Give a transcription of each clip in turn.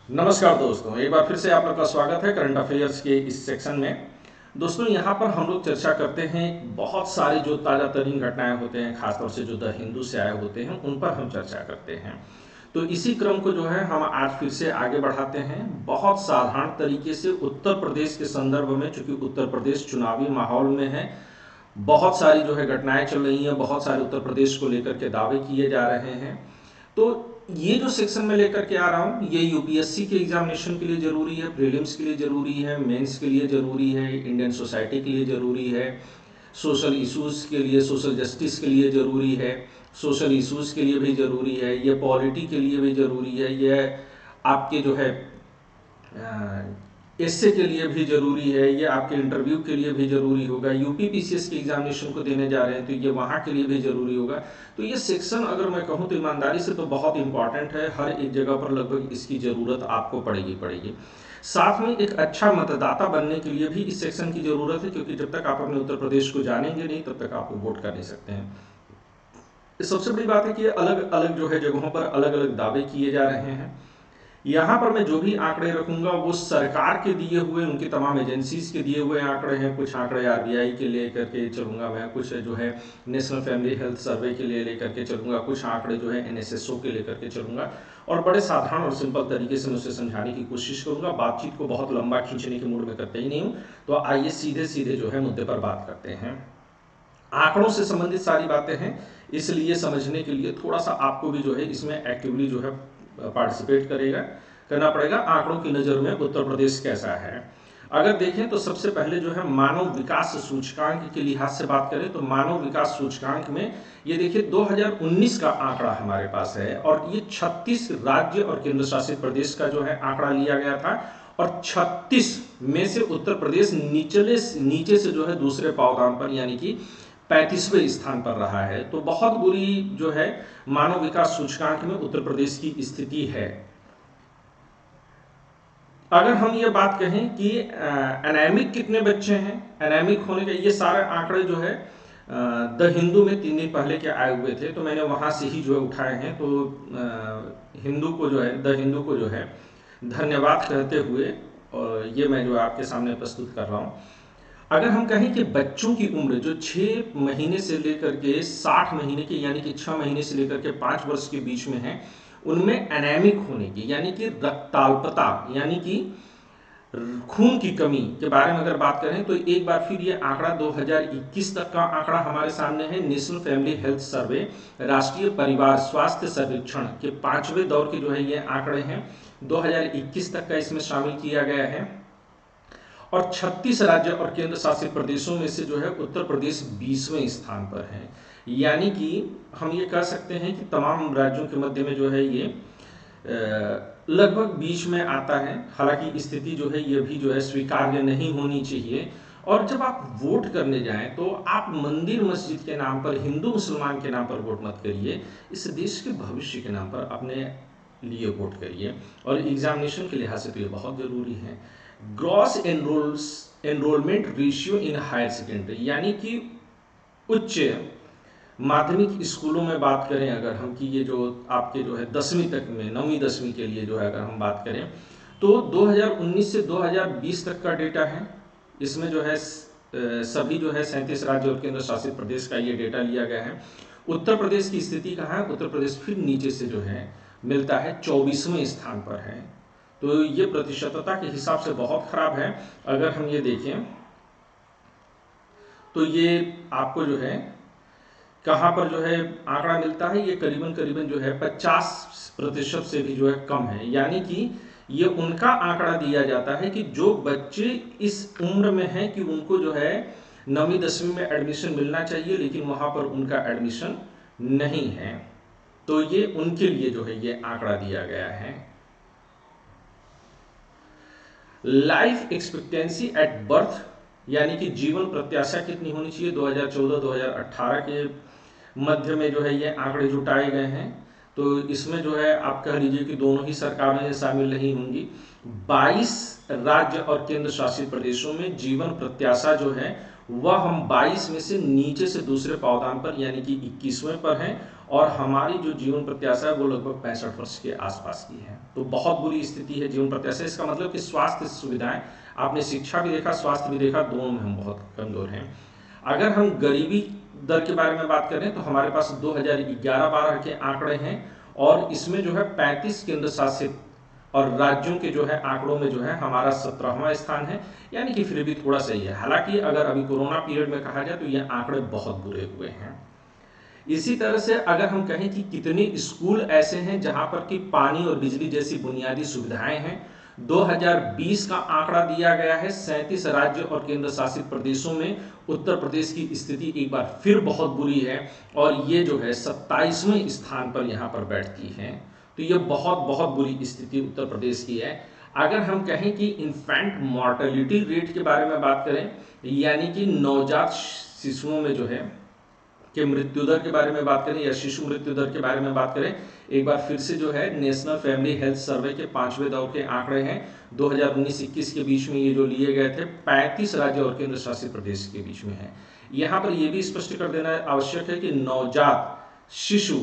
नमस्कार दोस्तों, एक बार फिर से आप लोग का स्वागत है करंट अफेयर्स के इस सेक्शन में। दोस्तों, यहाँ पर हम लोग चर्चा करते हैं बहुत सारी जो ताज़ा तरीन घटनाएं होते हैं, खासतौर से जो द हिंदू से आए होते हैं उन पर हम चर्चा करते हैं। तो इसी क्रम को जो है हम आज फिर से आगे बढ़ाते हैं बहुत साधारण तरीके से उत्तर प्रदेश के संदर्भ में, चूंकि उत्तर प्रदेश चुनावी माहौल में है। बहुत सारी जो है घटनाएं चल रही हैं, बहुत सारे उत्तर प्रदेश को लेकर के दावे किए जा रहे हैं। तो ये जो सेक्शन में लेकर के आ रहा हूँ, ये यूपीएससी के एग्जामिनेशन के लिए जरूरी है, प्रीलिम्स के लिए जरूरी है, मेंस के लिए जरूरी है, इंडियन सोसाइटी के लिए जरूरी है, सोशल इश्यूज के लिए, सोशल जस्टिस के लिए जरूरी है, सोशल इश्यूज के लिए भी जरूरी है, ये पॉलिटी के लिए भी जरूरी है, ये आपके जो है एसए के लिए भी जरूरी है, ये आपके इंटरव्यू के लिए भी जरूरी होगा, यूपी पीसीएस के एग्जामिनेशन को देने जा रहे हैं तो ये वहाँ के लिए भी जरूरी होगा। तो ये सेक्शन अगर मैं कहूँ तो ईमानदारी से तो बहुत इंपॉर्टेंट है, हर एक जगह पर लगभग इसकी ज़रूरत आपको पड़ेगी। साथ में एक अच्छा मतदाता बनने के लिए भी इस सेक्शन की ज़रूरत है, क्योंकि जब तक आप अपने उत्तर प्रदेश को जानेंगे नहीं तब तक आप वोट कर नहीं सकते हैं। सबसे बड़ी बात है कि अलग अलग जो है जगहों पर अलग अलग दावे किए जा रहे हैं। यहाँ पर मैं जो भी आंकड़े रखूंगा वो सरकार के दिए हुए, उनकी तमाम एजेंसीज के दिए हुए आंकड़े हैं। कुछ आंकड़े आरबीआई के लेकर के चलूंगा मैं, कुछ जो है नेशनल फैमिली हेल्थ सर्वे के लिए लेकर के चलूंगा, कुछ आंकड़े जो है एनएसएसओ के लेकर के चलूंगा, और बड़े साधारण और सिंपल तरीके से मैं उसे समझाने की कोशिश करूंगा। बातचीत को बहुत लंबा खींचने के मूड में करते ही नहीं हूँ। तो आइए सीधे सीधे जो है मुद्दे पर बात करते हैं। आंकड़ों से संबंधित सारी बातें हैं, इसलिए समझने के लिए थोड़ा सा आपको भी जो है इसमें एक्टिवली जो है पार्टिसिपेट करना पड़ेगा। आंकड़ों की नज़र में उत्तर प्रदेश कैसा है, अगर देखें तो सबसे पहले जो है मानव विकास सूचकांक के लिहाज से बात करें तो मानव विकास सूचकांक में ये देखिए 2019 का आंकड़ा हमारे पास है, और ये 36 राज्य और केंद्र शासित प्रदेश का जो है आंकड़ा लिया गया था, और 36 में से उत्तर प्रदेश नीचे से जो है दूसरे पावदान पर यानी कि 35वें स्थान पर रहा है। तो बहुत बुरी जो है मानव विकास सूचकांक में उत्तर प्रदेश की स्थिति है। अगर हम ये बात कहें कि एनेमिक कितने बच्चे हैं, एनेमिक होने के ये सारे आंकड़े जो है द हिंदू में 3 दिन पहले के आए हुए थे, तो मैंने वहाँ से ही जो है उठाए हैं। तो हिंदू को जो है, द हिंदू को जो है धन्यवाद कहते हुए और ये मैं जो आपके सामने प्रस्तुत कर रहा हूँ। अगर हम कहें कि बच्चों की उम्र जो 6 महीने से लेकर के 60 महीने की यानी कि 6 महीने से लेकर के 5 वर्ष के बीच में है, उनमें एनेमिक होने की यानी कि रक्ताल्पता यानी कि खून की कमी के बारे में अगर बात करें तो एक बार फिर ये आंकड़ा 2021 तक का आंकड़ा हमारे सामने है। नेशनल फैमिली हेल्थ सर्वे, राष्ट्रीय परिवार स्वास्थ्य सर्वेक्षण के 5वें दौर के जो है ये आंकड़े हैं, 2021 तक का इसमें शामिल किया गया है। और 36 राज्य और केंद्र शासित प्रदेशों में से जो है उत्तर प्रदेश 20वें स्थान पर है। यानी कि हम ये कह सकते हैं कि तमाम राज्यों के मध्य में जो है ये लगभग बीच में आता है। हालांकि स्थिति जो है ये भी जो है स्वीकार्य नहीं होनी चाहिए। और जब आप वोट करने जाएं तो आप मंदिर मस्जिद के नाम पर, हिंदू मुसलमान के नाम पर वोट मत करिए, इस देश के भविष्य के नाम पर अपने लिए वोट करिए। और एग्जामिनेशन के लिहाज से तो ये बहुत ज़रूरी है। Gross enrolment ratio in higher secondary यानी कि उच्च माध्यमिक स्कूलों में बात करें अगर हम, कि ये जो आपके जो है 10वीं तक में, 9वीं 10वीं के लिए जो है अगर हम बात करें तो 2019 से 2020 तक का डेटा है। इसमें जो है सभी जो है 37 राज्य और केंद्र शासित प्रदेश का ये डेटा लिया गया है। उत्तर प्रदेश की स्थिति कहाँ है? उत्तर प्रदेश फिर नीचे से जो है मिलता है, 24वें स्थान पर है। तो ये प्रतिशतता के हिसाब से बहुत खराब है। अगर हम ये देखें तो ये आपको जो है कहाँ पर जो है आंकड़ा मिलता है, ये करीबन जो है 50% से भी जो है कम है। यानी कि ये उनका आंकड़ा दिया जाता है कि जो बच्चे इस उम्र में हैं कि उनको जो है 9वीं 10वीं में एडमिशन मिलना चाहिए, लेकिन वहाँ पर उनका एडमिशन नहीं है, तो ये उनके लिए जो है ये आंकड़ा दिया गया है। लाइफ एक्सपेक्टेंसी एट बर्थ यानी कि जीवन प्रत्याशा कितनी होनी चाहिए, 2014-2018 के मध्य में जो है ये आंकड़े जुटाए गए हैं। तो इसमें जो है आप कह लीजिए कि दोनों ही सरकारें शामिल नहीं होंगी। 22 राज्य और केंद्र शासित प्रदेशों में जीवन प्रत्याशा जो है वह हम 22 में से नीचे से दूसरे पावदान पर यानी कि 21वें पर हैं, और हमारी जो जीवन प्रत्याशा है वो लगभग 65 वर्ष के आसपास की है। तो बहुत बुरी स्थिति है जीवन प्रत्याशा। इसका मतलब कि स्वास्थ्य सुविधाएं, आपने शिक्षा भी देखा, स्वास्थ्य भी देखा, दोनों में हम बहुत कमजोर हैं। अगर हम गरीबी दर के बारे में बात करें तो हमारे पास 2011-12 के आंकड़े हैं, और इसमें जो है 35 केंद्र शासित और राज्यों के जो है आंकड़ों में जो है हमारा 17वां स्थान है, यानी कि फिर भी थोड़ा सही है। हालांकि अगर अभी कोरोना पीरियड में कहा जाए तो ये आंकड़े बहुत बुरे हुए हैं। इसी तरह से अगर हम कहें कि कितने स्कूल ऐसे हैं जहां पर कि पानी और बिजली जैसी बुनियादी सुविधाएं हैं, 2020 का आंकड़ा दिया गया है 37 राज्य और केंद्र शासित प्रदेशों में उत्तर प्रदेश की स्थिति एक बार फिर बहुत बुरी है, और ये जो है 27वें स्थान पर यहाँ पर बैठती है। तो ये बहुत बहुत बुरी स्थिति उत्तर प्रदेश की है। अगर हम कहें कि इन्फेंट मॉर्टेलिटी रेट के बारे में बात करें, यानी कि नवजात शिशुओं में जो है के मृत्यु दर के बारे में बात करें या शिशु मृत्यु दर के बारे में बात करें, एक बार फिर से जो है नेशनल फैमिली हेल्थ सर्वे के 5वें दौर के आंकड़े हैं 2019-21 के बीच में ये जो लिए गए थे, 35 राज्य और केंद्र शासित प्रदेश के बीच में है। यहाँ पर यह भी स्पष्ट कर देना आवश्यक है कि नवजात शिशु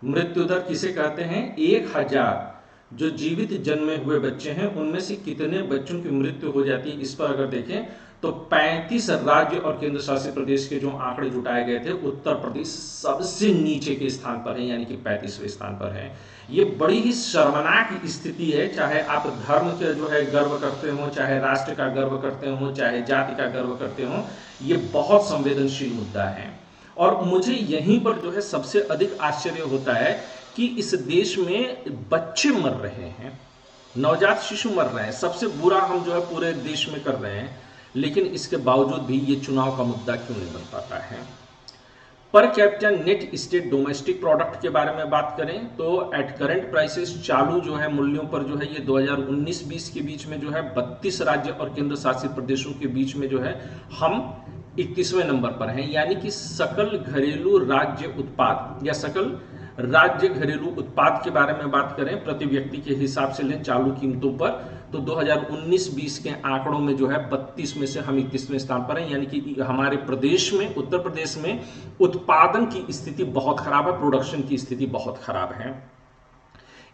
मृत्यु दर किसे कहते हैं, 1000 जो जीवित जन्मे हुए बच्चे हैं उनमें से कितने बच्चों की मृत्यु हो जाती है, इस पर अगर देखें तो 35 राज्य और केंद्र शासित प्रदेश के जो आंकड़े जुटाए गए थे, उत्तर प्रदेश सबसे नीचे के स्थान पर है, यानी कि 35वें स्थान पर है। ये बड़ी ही शर्मनाक स्थिति है। चाहे आप धर्म के जो है गर्व करते हो, चाहे राष्ट्र का गर्व करते हो, चाहे जाति का गर्व करते हो, ये बहुत संवेदनशील मुद्दा है। और मुझे यहीं पर जो है सबसे अधिक आश्चर्य होता है कि इस देश में बच्चे मर रहे हैं, नवजात शिशु मर रहे हैं, सबसे बुरा हम जो है पूरे देश में कर रहे हैं, लेकिन इसके बावजूद भी ये चुनाव का मुद्दा क्यों नहीं बन पाता है। Per capita net state domestic product के बारे में बात करें तो एट करंट प्राइसेस, चालू जो है मूल्यों पर जो है ये 2019-20 के बीच में जो है 32 राज्य और केंद्र शासित प्रदेशों के बीच में जो है हम 31वें नंबर पर हैं, यानी कि सकल घरेलू राज्य उत्पाद या सकल राज्य घरेलू उत्पाद के बारे में बात करें प्रति व्यक्ति के हिसाब से लें चालू कीमतों पर, तो 2019-20 के आंकड़ों में जो है 32 में से हम 31वें स्थान पर हैं, यानी कि हमारे प्रदेश में, उत्तर प्रदेश में उत्पादन की स्थिति बहुत खराब है, प्रोडक्शन की स्थिति बहुत खराब है।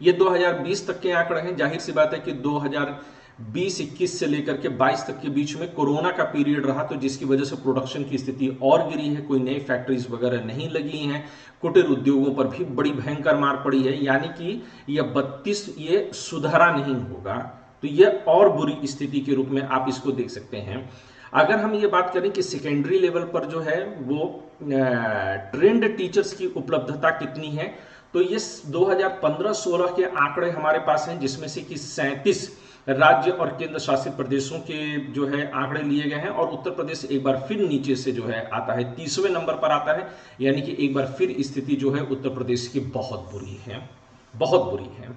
ये 2020 तक के आंकड़े हैं। जाहिर सी बात है कि 2020-21 से लेकर के 22 तक के बीच में कोरोना का पीरियड रहा, तो जिसकी वजह से प्रोडक्शन की स्थिति और गिरी है, कोई नई फैक्ट्रीज वगैरह नहीं लगी हैं, कुटीर उद्योगों पर भी बड़ी भयंकर मार पड़ी है, यानी कि यह 32 ये सुधारा नहीं होगा, तो यह और बुरी स्थिति के रूप में आप इसको देख सकते हैं। अगर हम ये बात करें कि सेकेंडरी लेवल पर जो है वो ट्रेंड टीचर्स की उपलब्धता कितनी है, तो ये 2015-16 के आंकड़े हमारे पास हैं, जिसमें से कि 37 राज्य और केंद्र शासित प्रदेशों के जो है आंकड़े लिए गए हैं, और उत्तर प्रदेश एक बार फिर नीचे से जो है आता है, 30वें नंबर पर आता है, यानी कि एक बार फिर स्थिति जो है उत्तर प्रदेश की बहुत बुरी है, बहुत बुरी है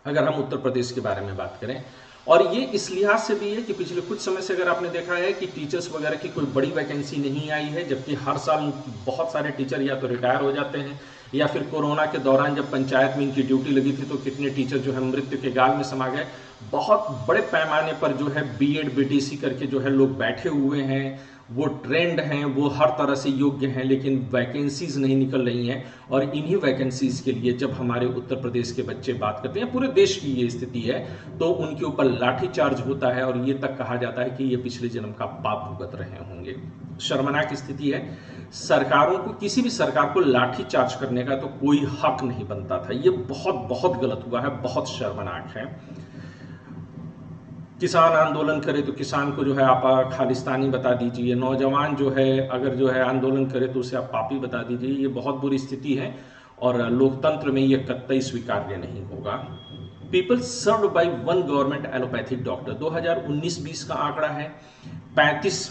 अगर हम उत्तर प्रदेश के बारे में बात करें। और ये इस लिहाज से भी है कि पिछले कुछ समय से अगर आपने देखा है कि टीचर्स वगैरह की कोई बड़ी वैकेंसी नहीं आई है, जबकि हर साल बहुत सारे टीचर या तो रिटायर हो जाते हैं, या फिर कोरोना के दौरान जब पंचायत में इनकी ड्यूटी लगी थी तो कितने टीचर जो है मृत्यु के गाल में समा गए। बहुत बड़े पैमाने पर जो है बीएड बीटीसी करके जो है लोग बैठे हुए हैं, वो ट्रेंड हैं, वो हर तरह से योग्य हैं, लेकिन वैकेंसीज नहीं निकल रही हैं। और इन्हीं वैकेंसीज के लिए जब हमारे उत्तर प्रदेश के बच्चे बात करते हैं, पूरे देश की ये स्थिति है, तो उनके ऊपर लाठी चार्ज होता है, और ये तक कहा जाता है कि ये पिछले जन्म का पाप भुगत रहे होंगे। शर्मनाक स्थिति है। सरकारों को, किसी भी सरकार को लाठी चार्ज करने का तो कोई हक नहीं बनता था। ये बहुत बहुत गलत हुआ है, बहुत शर्मनाक है। किसान आंदोलन करे तो किसान को जो है आप खालिस्तानी बता दीजिए, नौजवान जो है अगर जो है आंदोलन करे तो उसे आप पापी बता दीजिए। ये बहुत बुरी स्थिति है, और लोकतंत्र में ये कतई स्वीकार्य नहीं होगा। People served by one government allopathic doctor, 2019-20 का आंकड़ा है। 35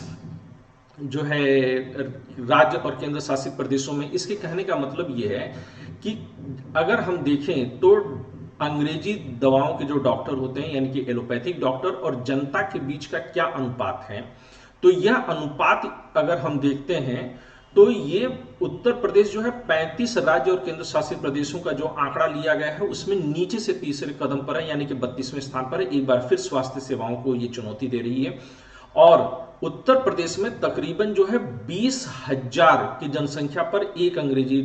जो है राज्य और केंद्र शासित प्रदेशों में। इसके कहने का मतलब ये है कि अगर हम देखें तो अंग्रेजी दवाओं के जो डॉक्टर होते हैं, यानी कि एलोपैथिक डॉक्टर, और जनता के बीच का क्या अनुपात है, तो यह अनुपात अगर हम देखते हैं तो ये उत्तर प्रदेश जो है 35 राज्य और केंद्र शासित प्रदेशों का जो आंकड़ा लिया गया है उसमें नीचे से तीसरे कदम पर है, यानी कि 32वें स्थान पर है। एक बार फिर स्वास्थ्य सेवाओं को ये चुनौती दे रही है। और उत्तर प्रदेश में तकरीबन जो है 20,000 की जनसंख्या पर एक अंग्रेजी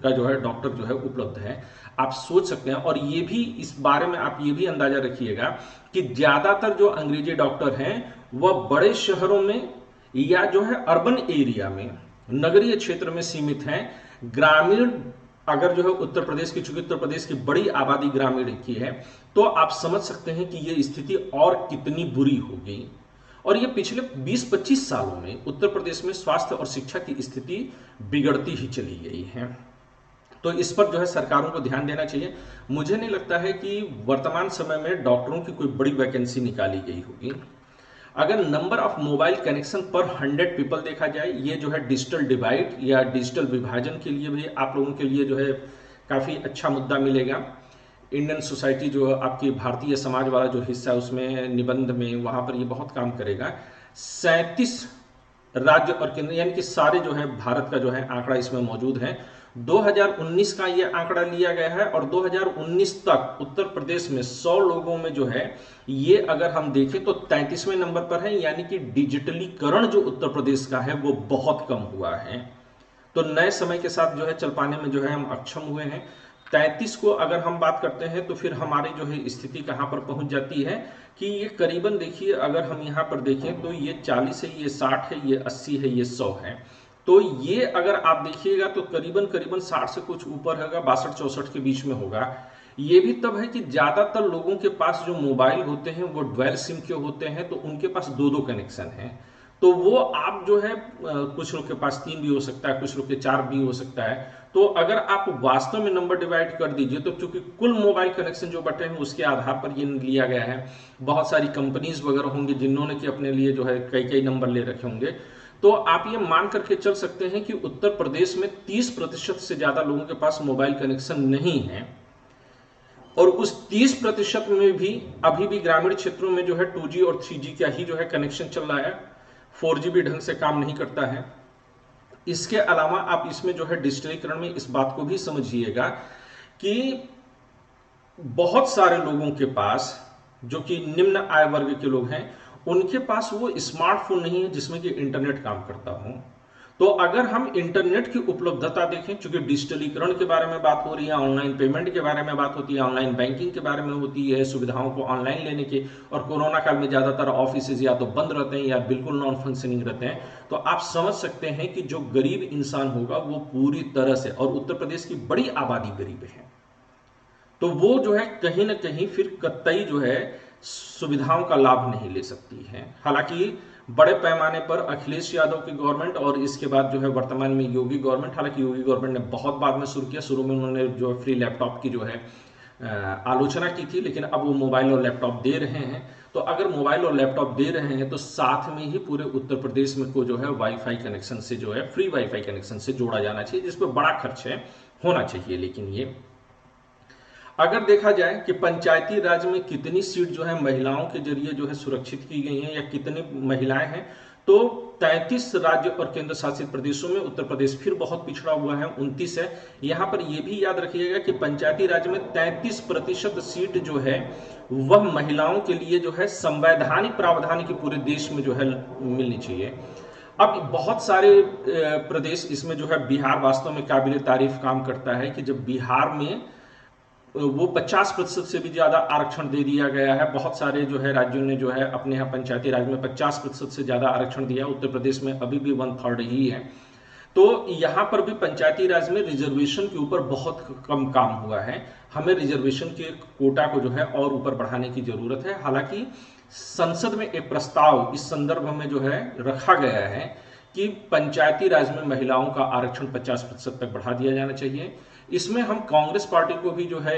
का जो है डॉक्टर जो है उपलब्ध है। आप सोच सकते हैं, और ये भी इस बारे में आप ये भी अंदाजा रखिएगा कि ज्यादातर जो अंग्रेजी डॉक्टर हैं वह बड़े शहरों में या जो है अर्बन एरिया में, नगरीय क्षेत्र में सीमित हैं। ग्रामीण अगर जो है उत्तर प्रदेश की, चूंकि उत्तर प्रदेश की बड़ी आबादी ग्रामीण की है, तो आप समझ सकते हैं कि ये स्थिति और कितनी बुरी होगी। और ये पिछले 20-25 सालों में उत्तर प्रदेश में स्वास्थ्य और शिक्षा की स्थिति बिगड़ती ही चली गई है। तो इस पर जो है सरकारों को ध्यान देना चाहिए। मुझे नहीं लगता है कि वर्तमान समय में डॉक्टरों की कोई बड़ी वैकेंसी निकाली गई होगी। अगर नंबर ऑफ मोबाइल कनेक्शन पर 100 पीपल देखा जाए, ये जो है डिजिटल डिवाइड या डिजिटल विभाजन के लिए भी आप लोगों के लिए जो है काफ़ी अच्छा मुद्दा मिलेगा। इंडियन सोसाइटी जो आपकी भारतीय समाज वाला जो हिस्सा है उसमें निबंध में वहाँ पर ये बहुत काम करेगा। 37 राज्य और केंद्र यानी कि सारे जो है भारत का जो है आंकड़ा इसमें मौजूद है। 2019 का ये आंकड़ा लिया गया है और 2019 तक उत्तर प्रदेश में 100 लोगों में जो है ये अगर हम देखें तो 33वें नंबर पर है, यानी कि डिजिटलीकरण जो उत्तर प्रदेश का है वो बहुत कम हुआ है। तो नए समय के साथ जो है चल पाने में जो है हम अक्षम हुए हैं। 33 को अगर हम बात करते हैं तो फिर हमारी जो है स्थिति कहाँ पर पहुंच जाती है कि ये करीबन देखिए, अगर हम यहाँ पर देखें तो ये 40 है, ये 60 है, ये 80 है, ये 100 है। तो ये अगर आप देखिएगा तो करीबन 60 से कुछ ऊपर होगा, 62-64 के बीच में होगा। ये भी तब है कि ज्यादातर लोगों के पास जो मोबाइल होते हैं वो ड्वेल सिम के होते हैं, तो उनके पास 2-2 कनेक्शन हैं। तो वो आप जो है कुछ लोग के पास 3 भी हो सकता है, कुछ लोग के 4 भी हो सकता है। तो अगर आप वास्तव में नंबर डिवाइड कर दीजिए तो चूंकि कुल मोबाइल कनेक्शन जो बटे हैं उसके आधार पर ये लिया गया है। बहुत सारी कंपनीज वगैरह होंगी जिन्होंने कि अपने लिए जो है कई नंबर ले रखे होंगे। तो आप ये मान करके चल सकते हैं कि उत्तर प्रदेश में 30% से ज्यादा लोगों के पास मोबाइल कनेक्शन नहीं है, और उस 30% में भी अभी भी ग्रामीण क्षेत्रों में जो है 2G और 3G का ही जो है कनेक्शन चल रहा है। 4G भी ढंग से काम नहीं करता है। इसके अलावा आप इसमें जो है डिजिटलीकरण में इस बात को भी समझिएगा कि बहुत सारे लोगों के पास जो कि निम्न आय वर्ग के लोग हैं उनके पास वो स्मार्टफोन नहीं है जिसमें कि इंटरनेट काम करता हो। तो अगर हम इंटरनेट की उपलब्धता देखें, चूंकि डिजिटलीकरण के बारे में बात हो रही है, ऑनलाइन पेमेंट के बारे में बात होती है, ऑनलाइन बैंकिंग के बारे में होती है, सुविधाओं को ऑनलाइन लेने के, और कोरोना काल में ज्यादातर ऑफिस या तो बंद रहते हैं या बिल्कुल नॉन फंक्शनिंग रहते हैं। तो आप समझ सकते हैं कि जो गरीब इंसान होगा वो पूरी तरह से, और उत्तर प्रदेश की बड़ी आबादी गरीब है, तो वो जो है कहीं ना कहीं फिर कतई जो है सुविधाओं का लाभ नहीं ले सकती है। हालांकि बड़े पैमाने पर अखिलेश यादव की गवर्नमेंट और इसके बाद जो है वर्तमान में योगी गवर्नमेंट, हालांकि योगी गवर्नमेंट ने बहुत बाद में शुरू किया, शुरू में उन्होंने जो फ्री लैपटॉप की जो है आलोचना की थी, लेकिन अब वो मोबाइल और लैपटॉप दे रहे हैं। तो अगर मोबाइल और लैपटॉप दे रहे हैं तो साथ में ही पूरे उत्तर प्रदेश में को जो है वाईफाई कनेक्शन से जो है फ्री वाईफाई कनेक्शन से जोड़ा जाना चाहिए, जिस पर बड़ा खर्च है होना चाहिए। लेकिन ये अगर देखा जाए कि पंचायती राज में कितनी सीट जो है महिलाओं के जरिए जो है सुरक्षित की गई हैं या कितनी महिलाएं हैं, तो 33 राज्य और केंद्र शासित प्रदेशों में उत्तर प्रदेश फिर बहुत पिछड़ा हुआ है, 29 है। यहां पर यह भी याद रखिएगा कि पंचायती राज में 33% सीट जो है वह महिलाओं के लिए जो है संवैधानिक प्रावधान की पूरे देश में जो है मिलनी चाहिए। अब बहुत सारे प्रदेश इसमें जो है बिहार वास्तव में काबिल तारीफ काम करता है कि जब बिहार में वो 50% से भी ज्यादा आरक्षण दे दिया गया है। बहुत सारे जो है राज्यों ने जो है अपने यहाँ पंचायती राज में 50% से ज्यादा आरक्षण दिया। उत्तर प्रदेश में अभी भी 1/3 ही है। तो यहाँ पर भी पंचायती राज में रिजर्वेशन के ऊपर बहुत कम काम हुआ है। हमें रिजर्वेशन के कोटा को जो है और ऊपर बढ़ाने की जरूरत है। हालांकि संसद में एक प्रस्ताव इस संदर्भ में जो है रखा गया है कि पंचायती राज में महिलाओं का आरक्षण 50% तक बढ़ा दिया जाना चाहिए। इसमें हम कांग्रेस पार्टी को भी जो है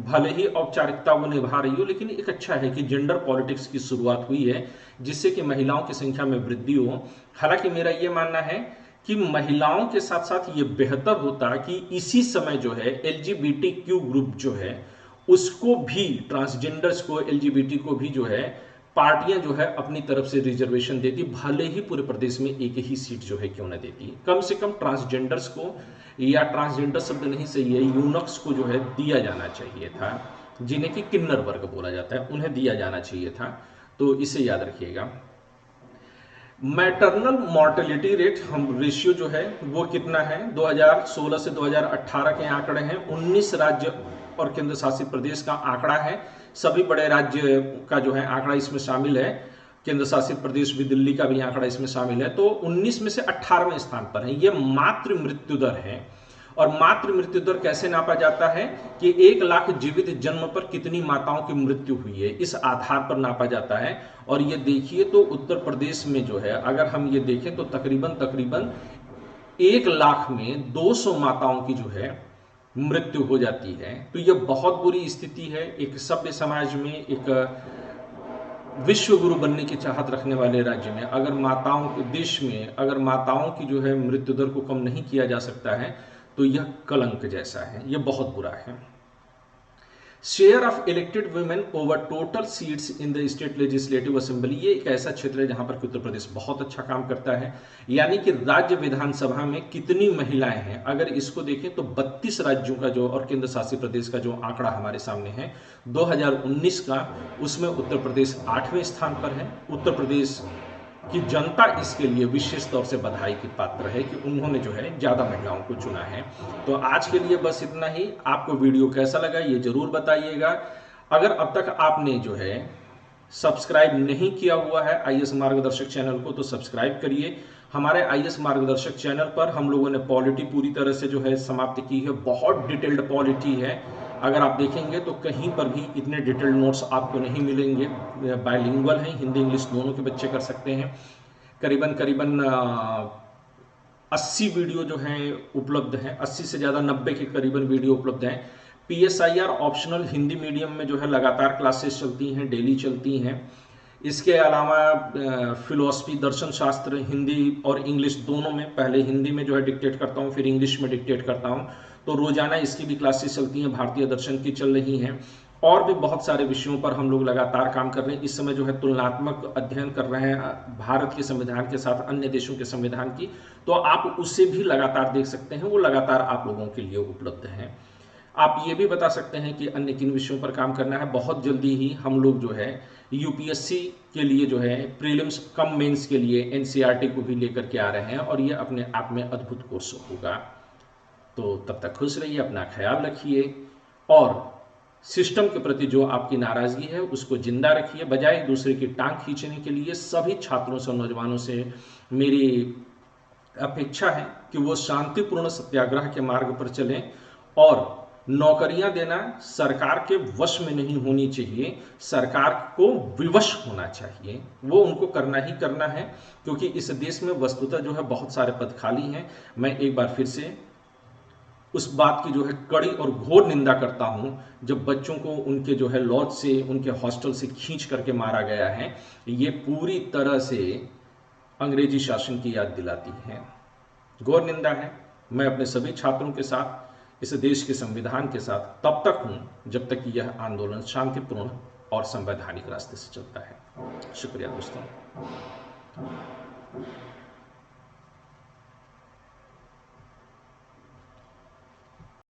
भले ही औपचारिकता वो निभा रही हो, लेकिन एक अच्छा है कि जेंडर पॉलिटिक्स की शुरुआत हुई है जिससे कि महिलाओं की संख्या में वृद्धि हो। हालांकि मेरा ये मानना है कि महिलाओं के साथ साथ ये बेहतर होता कि इसी समय जो है LGBTQ ग्रुप जो है उसको भी, ट्रांसजेंडर्स को, LGBT को भी जो है पार्टियां जो है अपनी तरफ से रिजर्वेशन देती, भले ही पूरे प्रदेश में एक ही सीट जो है क्यों ना देती। कम से कम ट्रांसजेंडर्स को, या ट्रांसजेंडर शब्द नहीं सही है, यूनक्स को जो है दिया जाना चाहिए था, जिन्हें कि किन्नर वर्ग बोला जाता है, उन्हें दिया जाना चाहिए था। तो इसे याद रखिएगा। मैटरनल मॉर्टेलिटी रेट हम रेशियो जो है वो कितना है, 2016 से 2018 के आंकड़े हैं। 19 राज्य और केंद्र शासित प्रदेश का आंकड़ा है। सभी बड़े राज्य का जो है आंकड़ा इसमें शामिल है, केंद्र शासित प्रदेश भी, दिल्ली का भी आंकड़ा इसमें शामिल है। तो 19 में से 18वें स्थान पर है। ये मातृ मृत्यु दर है। और मातृ मृत्यु दर कैसे नापा जाता है कि 1 लाख जीवित जन्म पर कितनी माताओं की मृत्यु हुई है, इस आधार पर नापा जाता है। और ये देखिए तो उत्तर प्रदेश में जो है, अगर हम ये देखें तो तकरीबन 1 लाख में 200 माताओं की जो है मृत्यु हो जाती है। तो ये बहुत बुरी स्थिति है। एक सभ्य समाज में, एक विश्व गुरु बनने की चाहत रखने वाले राज्य में अगर माताओं के देश में अगर माताओं की जो है मृत्यु दर को कम नहीं किया जा सकता है तो यह कलंक जैसा है, यह बहुत बुरा है। Share of elected women over total seats in the state legislative assembly, ये एक ऐसा क्षेत्र है जहां पर उत्तर प्रदेश बहुत अच्छा काम करता है। यानी कि राज्य विधानसभा में कितनी महिलाएं हैं, अगर इसको देखें तो 32 राज्यों का जो और केंद्र शासित प्रदेश का जो आंकड़ा हमारे सामने है 2019 का, उसमें उत्तर प्रदेश 8वें स्थान पर है। उत्तर प्रदेश कि जनता इसके लिए विशेष तौर से बधाई की पात्र है कि उन्होंने जो है ज़्यादा महिलाओं को चुना है। तो आज के लिए बस इतना ही। आपको वीडियो कैसा लगा ये जरूर बताइएगा। अगर अब तक आपने जो है सब्सक्राइब नहीं किया हुआ है आईएएस मार्गदर्शक चैनल को तो सब्सक्राइब करिए। हमारे आईएएस मार्गदर्शक चैनल पर हम लोगों ने पॉलिटी पूरी तरह से जो है समाप्त की है। बहुत डिटेल्ड पॉलिटी है। अगर आप देखेंगे तो कहीं पर भी इतने डिटेल्ड नोट्स आपको नहीं मिलेंगे। बाइलिंगुअल हैं, हिंदी इंग्लिश दोनों के बच्चे कर सकते हैं। करीबन 80 वीडियो जो हैं उपलब्ध हैं, 80 से ज़्यादा 90 के करीबन वीडियो उपलब्ध हैं। PSIR ऑप्शनल हिंदी मीडियम में जो है लगातार क्लासेस चलती हैं, डेली चलती हैं। इसके अलावा फिलॉसफी, दर्शन शास्त्र, हिंदी और इंग्लिश दोनों में, पहले हिंदी में जो है डिक्टेट करता हूँ, फिर इंग्लिश में डिक्टेट करता हूँ। तो रोजाना इसकी भी क्लासेस चलती हैं, भारतीय दर्शन की चल रही हैं। और भी बहुत सारे विषयों पर हम लोग लगातार काम कर रहे हैं। इस समय जो है तुलनात्मक अध्ययन कर रहे हैं भारत के संविधान के साथ अन्य देशों के संविधान की, तो आप उसे भी लगातार देख सकते हैं। वो लगातार आप लोगों के लिए उपलब्ध हैं। आप ये भी बता सकते हैं कि अन्य किन विषयों पर काम करना है। बहुत जल्दी ही हम लोग जो है यूपीएससी के लिए जो है प्रीलिम्स कम मेंस के लिए एनसीईआरटी को भी लेकर के आ रहे हैं और ये अपने आप में अद्भुत कोर्स होगा। तो तब तक खुश रहिए, अपना ख्याल रखिए और सिस्टम के प्रति जो आपकी नाराजगी है उसको जिंदा रखिए। बजाय दूसरे की टांग खींचने के लिए सभी छात्रों से, नौजवानों से मेरी अपेक्षा है कि वो शांतिपूर्ण सत्याग्रह के मार्ग पर चलें। और नौकरियां देना सरकार के वश में नहीं होनी चाहिए, सरकार को विवश होना चाहिए। वो उनको करना ही करना है, क्योंकि इस देश में वस्तुतः जो है बहुत सारे पद खाली हैं। मैं एक बार फिर से उस बात की जो है कड़ी और घोर निंदा करता हूं जब बच्चों को उनके जो है लॉज से, उनके हॉस्टल से खींच करके मारा गया है। ये पूरी तरह से अंग्रेजी शासन की याद दिलाती है, घोर निंदा है। मैं अपने सभी छात्रों के साथ, इस देश के संविधान के साथ तब तक हूं जब तक कि यह आंदोलन शांतिपूर्ण और संवैधानिक रास्ते से चलता है। शुक्रिया दोस्तों।